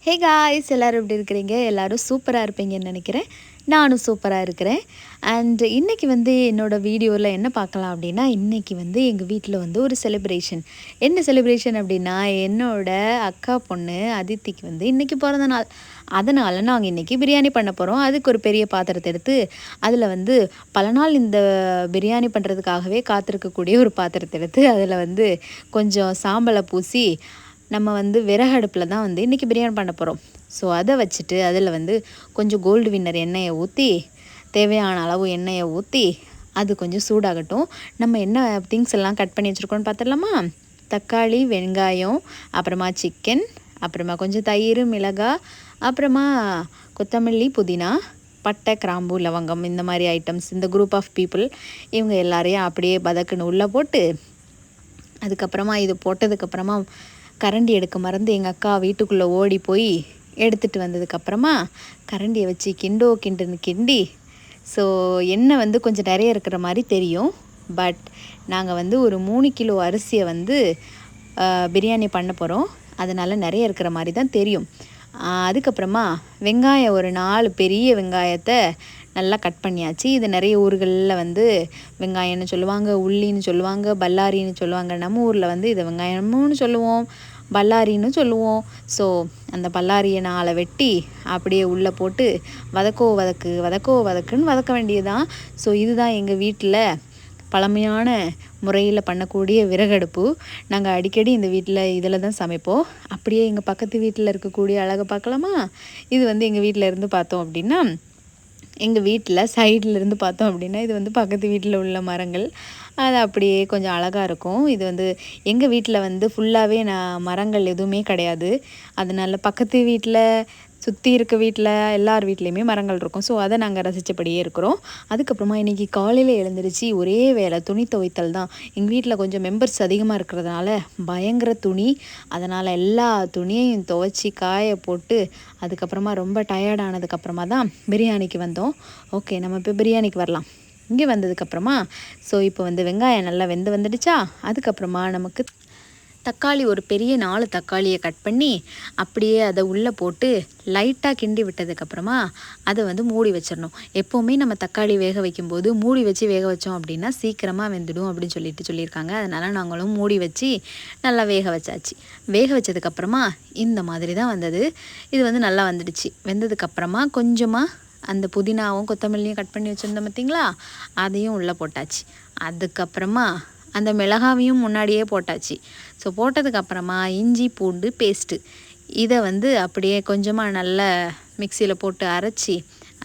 Hey guys, எல்லோரும் எப்படி இருக்கிறீங்க? எல்லோரும் சூப்பராக இருப்பீங்கன்னு நினைக்கிறேன். நானும் சூப்பராக இருக்கிறேன். அண்ட் இன்றைக்கி என்னோடய வீடியோவில் என்ன பார்க்கலாம் அப்படின்னா, இன்றைக்கி எங்கள் வீட்டில் ஒரு செலிப்ரேஷன். என்ன செலிப்ரேஷன் அப்படின்னா, என்னோடய அக்கா பொண்ணு அதித்திக்கு இன்றைக்கி பிறந்த நாள். அதனால் நாங்கள் இன்றைக்கி பிரியாணி பண்ண போகிறோம். அதுக்கு ஒரு பெரிய பாத்திரத்தை எடுத்து அதில் பல நாள் இந்த பிரியாணி பண்ணுறதுக்காகவே காத்திருக்கக்கூடிய ஒரு பாத்திரத்தை எடுத்து அதில் கொஞ்சம் சாம்பலை பூசி நம்ம விறகு அடுப்பில் தான் இன்றைக்கி பிரியாணி பண்ண போகிறோம். ஸோ அதை வச்சுட்டு அதில் கொஞ்சம் கோல்டு வின்னர் எண்ணெயை ஊற்றி, தேவையான அளவு எண்ணெயை ஊற்றி அது கொஞ்சம் சூடாகட்டும். நம்ம என்ன திங்ஸ் எல்லாம் கட் பண்ணி வச்சுருக்கோன்னு பார்த்துடலாமா? தக்காளி, வெங்காயம், அப்புறமா சிக்கன், அப்புறமா கொஞ்சம் தயிர், மிளகாய், அப்புறமா கொத்தமல்லி, புதினா, பட்டை, கிராம்பு, லவங்கம், இந்த மாதிரி ஐட்டம்ஸ். இந்த குரூப் ஆஃப் பீப்புள் இவங்க எல்லாரையும் அப்படியே பதக்குன்னு உள்ளே போட்டு, அதுக்கப்புறமா இது போட்டதுக்கப்புறமா கரண்டி எடுக்க மறந்து எங்கள் அக்கா வீட்டுக்குள்ளே ஓடி போய் எடுத்துகிட்டு வந்ததுக்கப்புறமா கரண்டியை வச்சு கிண்டுன்னு கிண்டி, ஸோ எண்ணெய் கொஞ்சம் நிறைய இருக்கிற மாதிரி தெரியும். பட் நாங்கள் ஒரு 3 கிலோ அரிசியை பிரியாணி பண்ண போகிறோம். அதனால் நிறைய இருக்கிற மாதிரி தான் தெரியும். அதுக்கப்புறமா வெங்காயம், ஒரு 4 பெரிய வெங்காயத்தை நல்லா கட் பண்ணியாச்சு. இது நிறைய ஊர்களில் வெங்காயம்னு சொல்லுவாங்க, உள்ளின்னு சொல்லுவாங்க, பல்லாரின்னு சொல்லுவாங்க. நம்ம ஊரில் இதை வெங்காயம்னு சொல்லுவோம், பல்லாரின்னு சொல்லுவோம். ஸோ அந்த பல்லாரியை 4 வெட்டி அப்படியே உள்ளே போட்டு வதக்குன்னு வதக்க வேண்டியதுதான். ஸோ இதுதான் எங்கள் வீட்டில் பழமையான முறையில் பண்ணக்கூடிய விறகடுப்பு. நாங்கள் அடிக்கடி இந்த வீட்டில் இதில் தான் சமைப்போம். அப்படியே எங்கள் பக்கத்து வீட்டில் இருக்கக்கூடிய அழகை பார்க்கலாமா? இது எங்கள் வீட்டில் இருந்து பார்த்தோம் அப்படின்னா, எங்கள் வீட்டில் சைடில் இருந்து பார்த்தோம் அப்படின்னா இது பக்கத்து வீட்டில் உள்ள மரங்கள். அது அப்படியே கொஞ்சம் அழகாக இருக்கும். இது எங்கள் வீட்டில் ஃபுல்லாகவே மரங்கள் எதுவுமே கிடையாது. அதனால் பக்கத்து வீட்டில், சுற்றி இருக்க வீட்டில், எல்லார் வீட்லேயுமே மரங்கள் இருக்கும். ஸோ அதை நாங்கள் ரசித்தபடியே இருக்கிறோம். அதுக்கப்புறமா இன்றைக்கி காலையில் எழுந்திரிச்சு ஒரே வேலை துணி துவைத்தல் தான். எங்கள் வீட்டில் கொஞ்சம் மெம்பர்ஸ் அதிகமாக இருக்கிறதுனால பயங்கர துணி. அதனால் எல்லா துணியையும் துவைச்சி காய போட்டு அதுக்கப்புறமா ரொம்ப டயர்டானதுக்கப்புறமா தான் பிரியாணிக்கு வந்தோம். ஓகே, நம்ம இப்போ பிரியாணிக்கு வரலாம். இங்கே வந்ததுக்கப்புறமா ஸோ இப்போ வெங்காயம் நல்லா வந்துடுச்சா? அதுக்கப்புறமா நமக்கு தக்காளி, ஒரு பெரிய 4 தக்காளியை கட் பண்ணி அப்படியே அதை உள்ளே போட்டு லைட்டாக கிண்டி விட்டதுக்கப்புறமா அதை மூடி வச்சிடணும். எப்போவுமே நம்ம தக்காளி வேக வைக்கும்போது மூடி வச்சு வேக வச்சோம் அப்படின்னா சீக்கிரமாக வெந்துடும் அப்படின்னு சொல்லியிருக்காங்க. அதனால் நாங்களும் மூடி வச்சு நல்லா வேக வச்சாச்சு. வேக வச்சதுக்கப்புறமா இந்த மாதிரி தான் வந்தது. இது நல்லா வந்துடுச்சு. வெந்ததுக்கப்புறமா கொஞ்சமாக அந்த புதினாவும் கொத்தமல்லியும் கட் பண்ணி வச்சுருந்தோம் பார்த்திங்களா, அதையும் உள்ளே போட்டாச்சு. அதுக்கப்புறமா அந்த மிளகாவையும் முன்னாடியே போட்டாச்சு. ஸோ போட்டதுக்கப்புறமா இஞ்சி பூண்டு பேஸ்ட்டு இதை அப்படியே கொஞ்சமாக நல்லா மிக்சியில் போட்டு அரைச்சி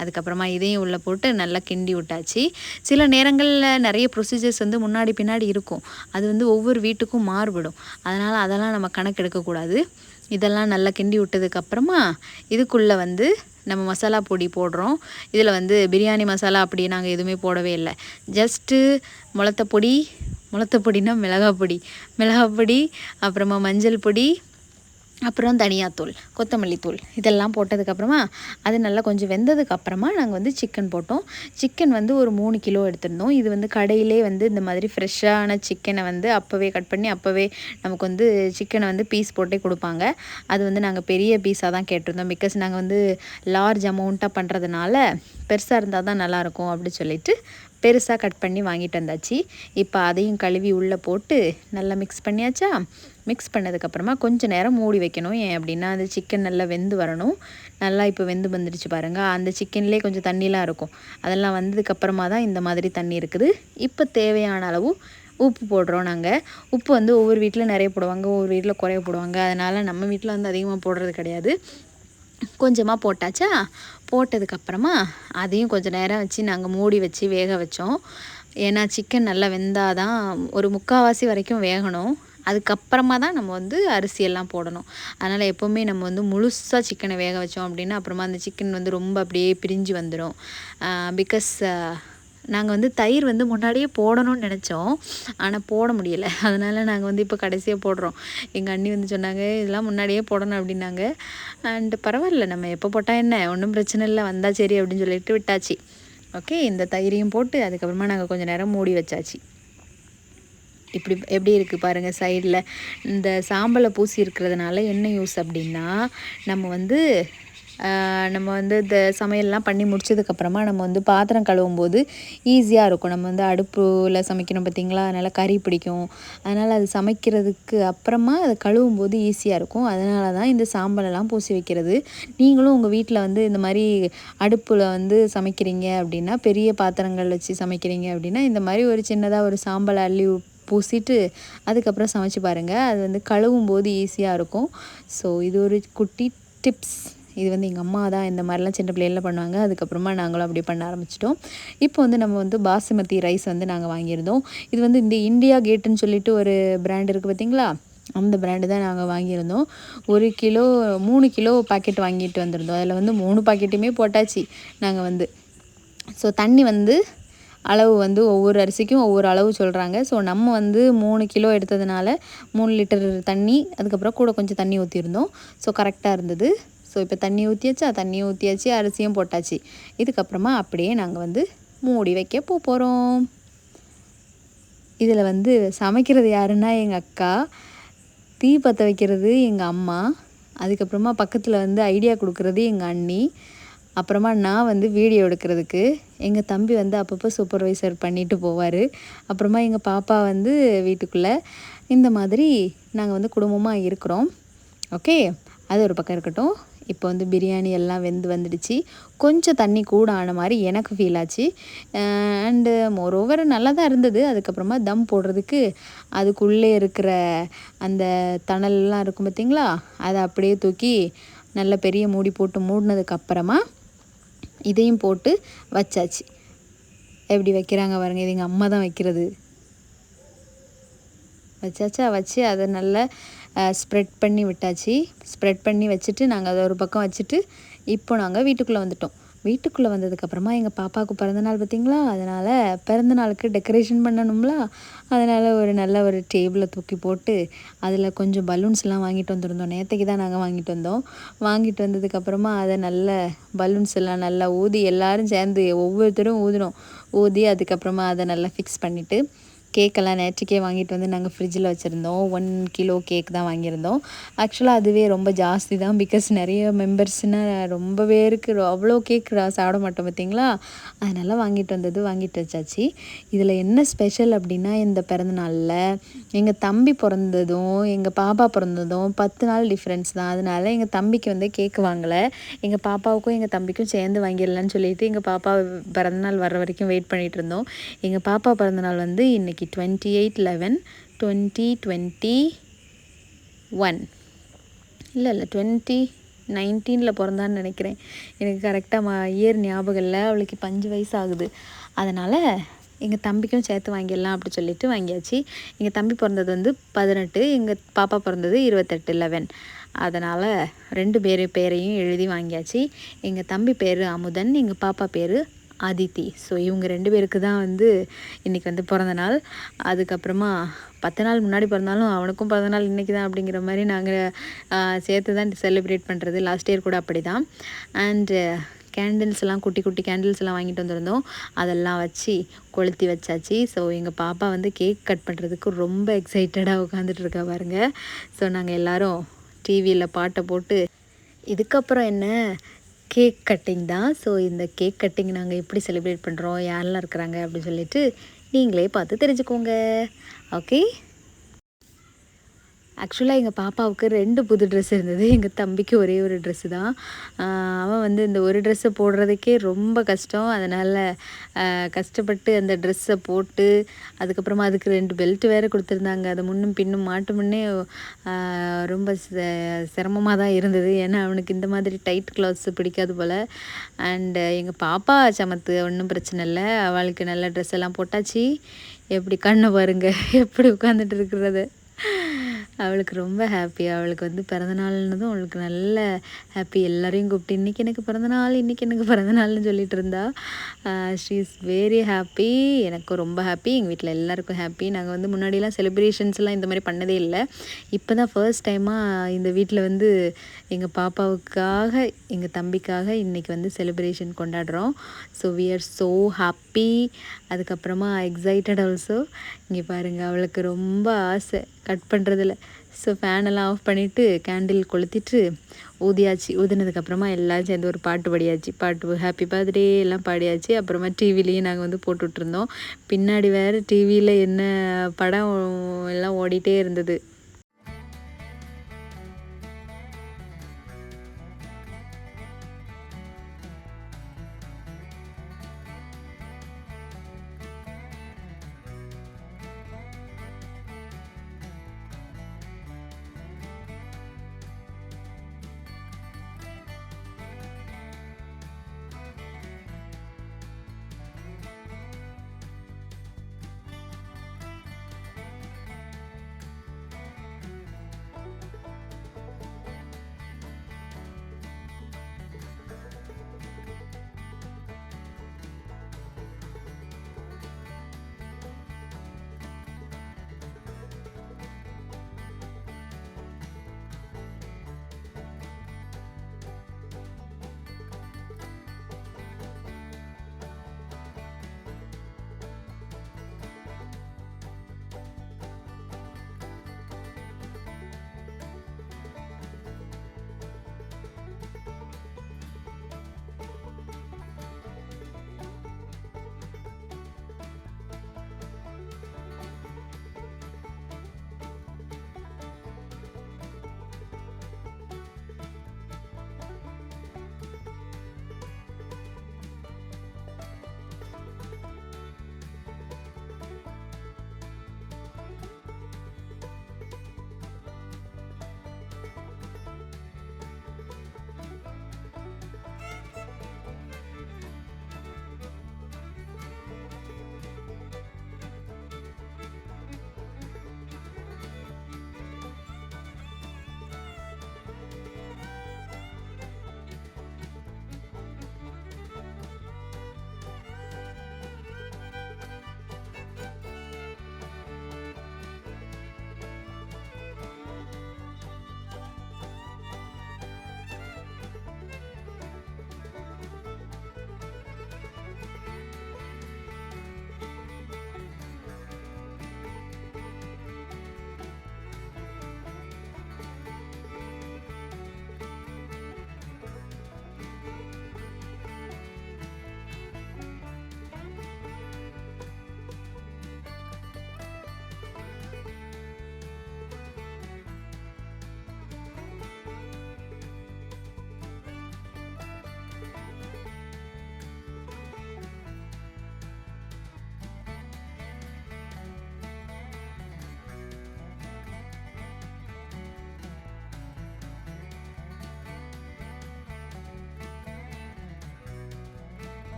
அதுக்கப்புறமா இதையும் உள்ளே போட்டு நல்லா கிண்டி விட்டாச்சு. சில நேரங்களில் நிறைய ப்ரொசீஜர்ஸ் முன்னாடி பின்னாடி இருக்கும். அது ஒவ்வொரு வீட்டுக்கும் மாறுபடும். அதெல்லாம் நம்ம கணக்கெடுக்கக்கூடாது. இதெல்லாம் நல்லா கிண்டி விட்டதுக்கப்புறமா இதுக்குள்ளே நம்ம மசாலா பொடி போடுறோம். இதில் பிரியாணி மசாலா அப்படி நாங்கள் எதுவுமே போடவே இல்லை. ஜஸ்ட்டு மிளகாய் பொடி, அப்புறமா மஞ்சள் பொடி, அப்புறம் தனியாத்தூள், கொத்தமல்லி தூள் இதெல்லாம் போட்டதுக்கப்புறமா அது நல்லா கொஞ்சம் வெந்ததுக்கப்புறமா நாங்கள் சிக்கன் போட்டோம். சிக்கன் ஒரு 3 கிலோ எடுத்திருந்தோம். இது கடையிலே இந்த மாதிரி ஃப்ரெஷ்ஷான சிக்கனை அப்போவே கட் பண்ணி அப்போவே நமக்கு சிக்கனை பீஸ் போட்டே கொடுப்பாங்க. அது நாங்கள் பெரிய பீஸாக தான் கேட்டிருந்தோம். பிகாஸ் நாங்கள் லார்ஜ் அமௌண்ட்டாக பண்ணுறதுனால பெருசாக இருந்தால் தான் நல்லாயிருக்கும் அப்படி சொல்லிட்டு பெருசாக கட் பண்ணி வாங்கிட்டு வந்தாச்சு. இப்போ அதையும் கழுவி உள்ளே போட்டு நல்லா மிக்ஸ் பண்ணியாச்சா? மிக்ஸ் பண்ணதுக்கப்புறமா கொஞ்சம் நேரம் மூடி வைக்கணும். ஏன் அப்படின்னா அந்த சிக்கன் நல்லா வெந்து வரணும். நல்லா இப்போ வெந்து வந்துடுச்சு பாருங்கள். அந்த சிக்கன்லேயே கொஞ்சம் தண்ணிலாம் இருக்கும். அதெல்லாம் வந்ததுக்கப்புறமா தான் இந்த மாதிரி தண்ணி இருக்குது. இப்போ தேவையான அளவு உப்பு போடுறோம். நாங்கள் உப்பு ஒவ்வொரு வீட்டில் நிறைய போடுவாங்க, ஒவ்வொரு வீட்டில் குறைய போடுவாங்க. அதனால் நம்ம வீட்டில் அதிகமாக போடுறது கிடையாது. கொஞ்சமாக போட்டாச்சா? போட்டதுக்கப்புறமா அதையும் கொஞ்சம் நேரம் வச்சு நாங்கள் மூடி வச்சு வேக வச்சோம். ஏன்னா சிக்கன் நல்லா வெந்தால் தான் ஒரு 3/4 வரைக்கும் வேகணும். அதுக்கப்புறமா தான் நம்ம அரிசியெல்லாம் போடணும். அதனால் எப்போவுமே நம்ம முழுசாக சிக்கனை வேக வச்சோம் அப்படின்னா அப்புறமா அந்த சிக்கன் ரொம்ப அப்படியே பிரிஞ்சு வந்துடும். பிகாஸ் நாங்கள் தயிர் முன்னாடியே போடணும்னு நினச்சோம், ஆனால் போட முடியலை. அதனால் நாங்கள் இப்போ கடைசியாக போடுறோம். எங்கள் அண்ணி சொன்னாங்க இதெல்லாம் முன்னாடியே போடணும் அப்படின்னாங்க. அண்டு பரவாயில்ல, நம்ம எப்போ போட்டால் என்ன, ஒன்றும் பிரச்சனை இல்லை, வந்தால் சரி அப்படின்னு சொல்லிட்டு விட்டாச்சு. ஓகே, இந்த தயிரையும் போட்டு அதுக்கப்புறமா நாங்கள் கொஞ்சம் நேரம் மூடி வச்சாச்சு. இப்படி எப்படி இருக்குது பாருங்கள் சைடில். இந்த சாம்பலை பூசி இருக்கிறதுனால என்ன யூஸ் அப்படின்னா, நம்ம வந்து இந்த சமையல்லாம் பண்ணி முடிச்சதுக்கப்புறமா நம்ம வந்து பாத்திரம் கழுவும் போது ஈஸியாக இருக்கும். நம்ம வந்து அடுப்பில் சமைக்கணும் பார்த்திங்களா, அதனால் கறி பிடிக்கும். அதனால் அது சமைக்கிறதுக்கு அப்புறமா அதை கழுவும் போது ஈஸியாக இருக்கும். அதனால தான் இந்த சாம்பலெல்லாம் பூசி வைக்கிறது. நீங்களும் உங்கள் வீட்டில் வந்து இந்த மாதிரி அடுப்பில் வந்து சமைக்கிறீங்க அப்படின்னா, பெரிய பாத்திரங்கள் வச்சு சமைக்கிறீங்க அப்படின்னா, இந்த மாதிரி ஒரு சின்னதாக ஒரு சாம்பலை அள்ளி பூசிட்டு அதுக்கப்புறம் சமைச்சு பாருங்கள். அது வந்து கழுவும் போது ஈஸியாக இருக்கும். ஸோ இது ஒரு குட்டி டிப்ஸ். இது வந்து எங்கள் அம்மா தான் இந்த மாதிரிலாம் சின்ன பிள்ளைகளில் பண்ணுவாங்க. அதுக்கப்புறமா நாங்களும் அப்படி பண்ண ஆரம்பிச்சிட்டோம். இப்போ வந்து நம்ம வந்து பாசுமதி ரைஸ் வந்து நாங்கள் வாங்கியிருந்தோம். இது வந்து இந்த இண்டியா கேட்டுன்னு சொல்லிட்டு ஒரு பிராண்ட் இருக்குது பார்த்திங்களா, அந்த பிராண்டு தான் நாங்கள் வாங்கியிருந்தோம். 1 கிலோ 3 கிலோ பாக்கெட் வாங்கிட்டு வந்திருந்தோம். அதில் வந்து 3 பாக்கெட்டுமே போட்டாச்சு நாங்கள் வந்து. ஸோ தண்ணி வந்து அளவு வந்து ஒவ்வொரு அரிசிக்கும் ஒவ்வொரு அளவு சொல்கிறாங்க. ஸோ நம்ம வந்து 3 கிலோ எடுத்ததுனால 3 லிட்டர் தண்ணி, அதுக்கப்புறம் கூட கொஞ்சம் தண்ணி ஊற்றிருந்தோம். ஸோ கரெக்டாக இருந்தது. ஸோ இப்போ தண்ணி ஊற்றியாச்சு, அரிசியும் போட்டாச்சு. இதுக்கப்புறமா அப்படியே நாங்கள் வந்து மூடி வைக்க போகிறோம். இதில் வந்து சமைக்கிறது யாருன்னா எங்கள் அக்கா, தீ பற்ற வைக்கிறது எங்கள் அம்மா, அதுக்கப்புறமா பக்கத்தில் வந்து ஐடியா கொடுக்குறது எங்கள் அண்ணி, அப்புறமா நான் வந்து வீடியோ எடுக்கிறதுக்கு எங்கள் தம்பி வந்து அப்பப்போ சூப்பர்வைசர் பண்ணிட்டு போவார். அப்புறமா எங்கள் பாப்பா வந்து வீட்டுக்குள்ளே. இந்த மாதிரி நாங்கள் வந்து குடும்பமாக இருக்கிறோம். ஓகே, அது ஒரு பக்கம் இருக்கட்டும். இப்போ வந்து பிரியாணி எல்லாம் வந்துடுச்சு. கொஞ்சம் தண்ணி கூட ஆன மாதிரி எனக்கு ஃபீல் ஆச்சு. அண்டு மோரோவர் நல்லா தான் இருந்தது. அதுக்கப்புறமா தம் போடுறதுக்கு அதுக்குள்ளே இருக்கிற அந்த தணல்லாம் இருக்கும் பார்த்திங்களா, அதை அப்படியே தூக்கி நல்ல பெரிய மூடி போட்டு மூடினதுக்கப்புறமா இதையும் போட்டு வச்சாச்சு. எப்படி வைக்கிறாங்க பாருங்கள், இது எங்கள் அம்மா தான் வைக்கிறது. வச்சு அதை நல்லா ஸ்ப்ரெட் பண்ணி விட்டாச்சு. ஸ்ப்ரெட் பண்ணி வச்சுட்டு நாங்கள் அதை ஒரு பக்கம் வச்சுட்டு இப்போ நாங்கள் வீட்டுக்குள்ளே வந்துட்டோம். வீட்டுக்குள்ளே வந்ததுக்கப்புறமா எங்கள் பாப்பாவுக்கு பிறந்தநாள் பார்த்திங்களா, அதனால் பிறந்தநாளுக்கு டெக்கரேஷன் பண்ணணும்ல, அதனால் ஒரு நல்ல ஒரு டேபிளை தூக்கி போட்டு அதில் கொஞ்சம் பலூன்ஸ்லாம் வாங்கிட்டு வந்திருந்தோம். நேற்றுக்கு தான் நாங்கள் வாங்கிட்டு வந்தோம். வாங்கிட்டு வந்ததுக்கப்புறமா அதை நல்ல பலூன்ஸ் எல்லாம் நல்லா ஊதி எல்லோரும் சேர்ந்து ஒவ்வொருத்தரும் ஊதி அதுக்கப்புறமா அதை நல்லா ஃபிக்ஸ் பண்ணிவிட்டு கேக்கெல்லாம் நேற்றுக்கே வாங்கிட்டு வந்து நாங்கள் ஃப்ரிட்ஜில் வச்சுருந்தோம். 1 கிலோ கேக் தான் வாங்கியிருந்தோம். ஆக்சுவலாக அதுவே ரொம்ப ஜாஸ்தி தான். பிகாஸ் நிறைய மெம்பர்ஸ்னால் ரொம்ப பேருக்கு அவ்வளோ கேக் சாப்பிட மாட்டோம் பார்த்திங்களா, அதனால் வாங்கிட்டு வச்சாச்சு. இதில் என்ன ஸ்பெஷல் அப்படின்னா, இந்த பிறந்தநாளில் எங்கள் தம்பி பிறந்ததும் எங்கள் பாப்பா பிறந்ததும் 10 நாள் டிஃப்ரென்ஸ் தான். அதனால் எங்கள் தம்பிக்கு வந்து கேக் வாங்கலை. எங்கள் பாப்பாவுக்கும் எங்கள் தம்பிக்கும் சேர்ந்து வாங்கிடலான்னு சொல்லிட்டு எங்கள் பாப்பா பிறந்தநாள் வர்ற வரைக்கும் வெயிட் பண்ணிகிட்டு இருந்தோம். எங்கள் பாப்பா பிறந்தநாள் வந்து இன்றைக்கி 28/11/2021 இல்லை 2019 பிறந்தான்னு நினைக்கிறேன். எனக்கு கரெக்டாக இயர் ஞாபகம் இல்லை. அவளுக்கு 5 வயசு ஆகுது. அதனால் எங்கள் தம்பிக்கும் சேர்த்து வாங்கிடலாம் அப்படி சொல்லிட்டு வாங்கியாச்சு. எங்கள் தம்பி பிறந்தது வந்து 18, எங்கள் பாப்பா பிறந்தது 28/11. அதனால் 2 பேரையும் எழுதி வாங்கியாச்சு. எங்கள் தம்பி பேர் அமுதன், எங்கள் பாப்பா பேர் அதித்தி. ஸோ இவங்க 2 பேருக்கு தான் வந்து இன்றைக்கி வந்து பிறந்த நாள். அதுக்கப்புறமா 10 நாள் முன்னாடி பிறந்தாலும் அவனுக்கும் பிறந்த நாள் இன்றைக்கி தான் அப்படிங்கிற மாதிரி நாங்கள் சேர்த்து தான் செலிப்ரேட் பண்ணுறது. லாஸ்ட் இயர் கூட அப்படி தான். அண்டு கேண்டில்ஸ்லாம் குட்டி கேண்டில்ஸ்லாம் வாங்கிட்டு வந்திருந்தோம். அதெல்லாம் வச்சு கொளுத்தி வச்சாச்சு. ஸோ எங்கள் பாப்பா வந்து கேக் கட் பண்ணுறதுக்கு ரொம்ப எக்ஸைட்டடாக உட்காந்துட்ருக்கா பாருங்கள். ஸோ நாங்கள் எல்லோரும் டிவியில் பாட்டை போட்டு இதுக்கப்புறம் என்ன கேக் கட்டிங் தான். ஸோ இந்த கேக் கட்டிங் நாங்கள் எப்படி செலிப்ரேட் பண்ணுறோம், யாரெல்லாம் இருக்கிறாங்க அப்படின்னு சொல்லிட்டு நீங்களே பார்த்து தெரிஞ்சுக்கோங்க. ஓகே, ஆக்சுவலாக எங்கள் பாப்பாவுக்கு 2 புது ட்ரெஸ் இருந்தது. எங்கள் தம்பிக்கு ஒரே ஒரு ட்ரெஸ்ஸு தான். அவன் வந்து இந்த ஒரு ட்ரெஸ்ஸை போடுறதுக்கே ரொம்ப கஷ்டம். அதனால் கஷ்டப்பட்டு அந்த ட்ரெஸ்ஸை போட்டு அதுக்கப்புறமா அதுக்கு 2 பெல்ட் வேறு கொடுத்துருந்தாங்க. அதை முன்னும் பின்னும் மாட்டு முன்னே ரொம்ப சிரமமாக தான் இருந்தது. ஏன்னா அவனுக்கு இந்த மாதிரி டைட் க்ளாத்ஸ் பிடிக்காது போல். அண்டு எங்கள் பாப்பா சமத்து, ஒன்றும் பிரச்சனை இல்லை. அவளுக்கு நல்ல ட்ரெஸ் எல்லாம் போட்டாச்சு. எப்படி கண்ணை பாருங்க எப்படி உட்காந்துட்டு இருக்கிறது. அவளுக்கு ரொம்ப ஹாப்பி. அவளுக்கு வந்து பிறந்தநாள்னதும் அவளுக்கு நல்ல ஹாப்பி. எல்லோரையும் கூப்பிட்டு இன்றைக்கி எனக்கு பிறந்தநாள், இன்றைக்கி எனக்கு பிறந்தநாள்னு சொல்லிட்டு இருந்தா. She is very happy. எனக்கும் ரொம்ப ஹாப்பி, எங்கள் வீட்டில் எல்லாருக்கும் ஹாப்பி. நாங்கள் வந்து முன்னாடிலாம் செலிப்ரேஷன்ஸ்லாம் இந்த மாதிரி பண்ணதே இல்லை. இப்போ தான் ஃபர்ஸ்ட் டைமாக இந்த வீட்டில் வந்து எங்கள் பாப்பாவுக்காக, எங்கள் தம்பிக்காக இன்றைக்கி வந்து செலிப்ரேஷன் கொண்டாடுறோம். So we are so happy. அதுக்கப்புறமா எக்ஸைட்டட் ஆல்சோ. இங்கே பாருங்கள், அவளுக்கு ரொம்ப ஆசை கட் பண்ணுறதில்ல. ஸோ ஃபேனெல்லாம் ஆஃப் பண்ணிவிட்டு கேண்டில் கொளுத்திட்டு ஊதியாச்சு. ஊதினதுக்கப்புறமா எல்லோரும் சேர்ந்து ஒரு பாட்டு பாடியாச்சு. பாட்டு ஹாப்பி பர்த்டே எல்லாம் பாடியாச்சு. அப்புறமா டிவிலையும் நாங்கள் வந்து போட்டுட்ருந்தோம். பின்னாடி வேறு டிவியில் என்ன படம் எல்லாம் ஓடிட்டே இருந்தது.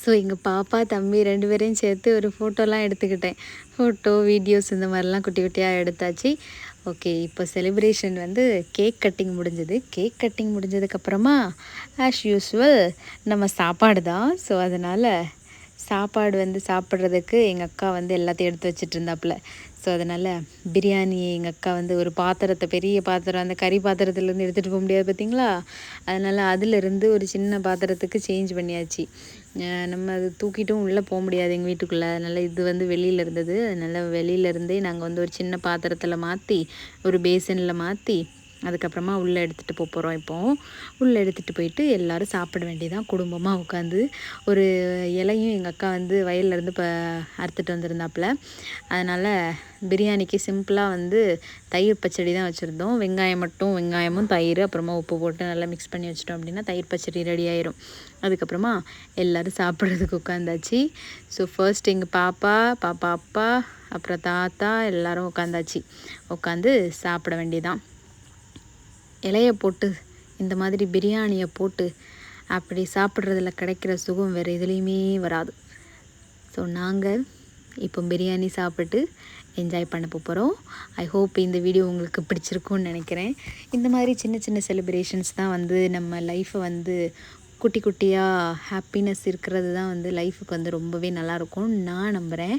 ஸோ எங்கள் பாப்பா தம்பி 2 பேரையும் சேர்த்து ஒரு ஃபோட்டோலாம் எடுத்துக்கிட்டேன். ஃபோட்டோ, வீடியோஸ் இந்த மாதிரிலாம் குட்டி குட்டியாக எடுத்தாச்சு. ஓகே, இப்போ செலிப்ரேஷன் வந்து கேக் கட்டிங் முடிஞ்சது. கேக் கட்டிங் முடிஞ்சதுக்கப்புறமா ஆஸ் யூஸ்வல் நம்ம சாப்பாடு தான். ஸோ அதனால் சாப்பாடு வந்து சாப்பிட்றதுக்கு எங்கள் அக்கா வந்து எல்லாத்தையும் எடுத்து வச்சுட்டு இருந்தாப்புல. ஸோ அதனால் பிரியாணி எங்கள் அக்கா வந்து ஒரு பாத்திரத்தை, பெரிய பாத்திரம், அந்த கறி பாத்திரத்துலேருந்து எடுத்துகிட்டு போக முடியாது பார்த்தீங்களா, அதனால் அதிலிருந்து ஒரு சின்ன பாத்திரத்துக்கு சேஞ்ச் பண்ணியாச்சு. நம்ம அது தூக்கிட்டும் உள்ளே போக முடியாது எங்கள் வீட்டுக்குள்ளே. அதனால் இது வந்து வெளியில் இருந்தது. அதனால் வெளியிலேருந்தே நாங்கள் வந்து ஒரு சின்ன பாத்திரத்தில் மாற்றி, ஒரு பேசனில் மாற்றி அதுக்கப்புறமா உள்ளே எடுத்துகிட்டு போகிறோம். இப்போது உள்ளே எடுத்துகிட்டு போயிட்டு எல்லோரும் சாப்பிட வேண்டியதான் குடும்பமாக உட்காந்து. ஒரு இலையும் எங்கள் அக்கா வந்து வயல்லேருந்து இப்போ அறுத்துட்டு வந்திருந்தாப்புல. அதனால் பிரியாணிக்கு சிம்பிளாக வந்து தயிர் பச்சடி தான் வச்சுருந்தோம். வெங்காயமும் தயிர் அப்புறமா உப்பு போட்டு நல்லா மிக்ஸ் பண்ணி வச்சிட்டோம் அப்படின்னா தயிர் பச்சடி ரெடி ஆயிரும். அதுக்கப்புறமா எல்லோரும் சாப்பிட்றதுக்கு உட்காந்தாச்சு. ஸோ ஃபர்ஸ்ட் எங்கள் பாப்பா அப்பா அப்புறம் தாத்தா எல்லோரும் உட்காந்து சாப்பிட வேண்டியதான். இலையை போட்டு இந்த மாதிரி பிரியாணியை போட்டு அப்படி சாப்பிட்றதுல கிடைக்கிற சுகம் வேறு எதுலேயுமே வராது. ஸோ நாங்கள் இப்போ பிரியாணி சாப்பிட்டு என்ஜாய் பண்ண போகிறோம். ஐ ஹோப் இந்த வீடியோ உங்களுக்கு பிடிச்சிருக்கும்னு நினைக்கிறேன். இந்த மாதிரி சின்ன சின்ன செலிப்ரேஷன்ஸ் தான் வந்து நம்ம லைஃப்பை வந்து குட்டி குட்டியாக ஹாப்பினஸ் இருக்கிறது தான் வந்து லைஃபுக்கு வந்து ரொம்பவே நல்லாயிருக்கும்னு நான் நம்புகிறேன்.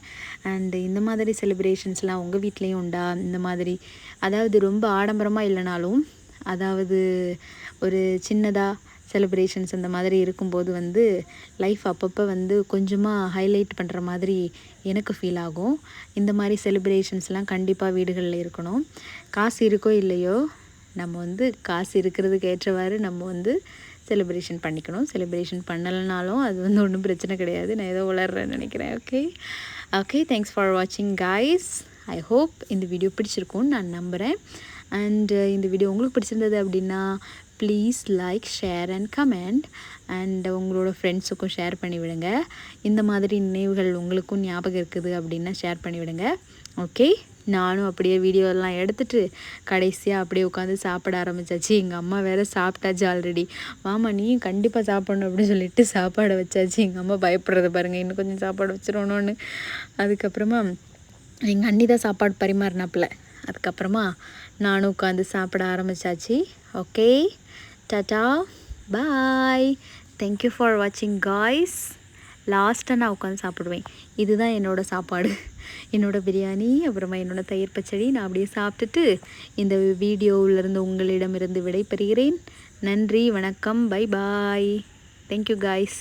அண்டு இந்த மாதிரி செலிப்ரேஷன்ஸ்லாம் உங்கள் வீட்லேயும் உண்டா? இந்த மாதிரி அதாவது ரொம்ப ஆடம்பரமாக இல்லைனாலும் அதாவது ஒரு சின்னதாக செலிப்ரேஷன்ஸ் இந்த மாதிரி இருக்கும்போது வந்து லைஃப் அப்பப்போ வந்து கொஞ்சமாக ஹைலைட் பண்ணுற மாதிரி எனக்கு ஃபீல் ஆகும். இந்த மாதிரி செலிப்ரேஷன்ஸ்லாம் கண்டிப்பாக வீடுகளில் இருக்கணும். காசு இருக்கோ இல்லையோ நம்ம வந்து காசு இருக்கிறதுக்கு ஏற்றவாறு நம்ம வந்து செலிப்ரேஷன் பண்ணிக்கணும். செலிப்ரேஷன் பண்ணலைனாலும் அது வந்து ஒன்றும் பிரச்சனை கிடையாது. நான் ஏதோ உளர்றேன்னு நினைக்கிறேன். ஓகே தேங்க்ஸ் ஃபார் வாட்சிங் கைஸ். ஐ ஹோப் இந்த வீடியோ பிடிச்சிருக்கும்னு நான் நம்புகிறேன். அண்டு இந்த வீடியோ உங்களுக்கு பிடிச்சிருந்தது அப்படின்னா please like, share and comment. And உங்களோட ஃப்ரெண்ட்ஸுக்கும் ஷேர் பண்ணிவிடுங்க. இந்த மாதிரி நினைவுகள் உங்களுக்கும் ஞாபகம் இருக்குது அப்படின்னா ஷேர் பண்ணிவிடுங்க. ஓகே, நானும் அப்படியே வீடியோலாம் எடுத்துகிட்டு கடைசியாக அப்படியே உட்காந்து சாப்பிட ஆரம்பித்தாச்சு. எங்கள் அம்மா வேறு சாப்பிட்டாச்சு ஆல்ரெடி. மாமா நீயும் கண்டிப்பாக சாப்பிடணும் அப்படின்னு சொல்லிட்டு சாப்பாடை வச்சாச்சு. எங்கள் அம்மா பயப்படுறத பாருங்கள், இன்னும் கொஞ்சம் சாப்பாடு வச்சிடணும்னு. அதுக்கப்புறமா எங்கள் அண்ணி தான் சாப்பாடு பரிமாறினாப்புல. அதுக்கப்புறமா நானும் உட்காந்து சாப்பிட ஆரம்பித்தாச்சு. Okay, tata, bye, thank you for வாட்சிங் காய்ஸ். லாஸ்ட்டாக நான் உட்காந்து சாப்பிடுவேன். இதுதான் என்னோடய சாப்பாடு, என்னோடய பிரியாணி, அப்புறமா என்னோடய தயிர் பச்சடி. நான் அப்படியே சாப்பிட்டுட்டு இந்த வீடியோவிலிருந்து உங்களிடமிருந்து விடைபெறுகிறேன். நன்றி, வணக்கம், பை பாய், தேங்க்யூ காய்ஸ்.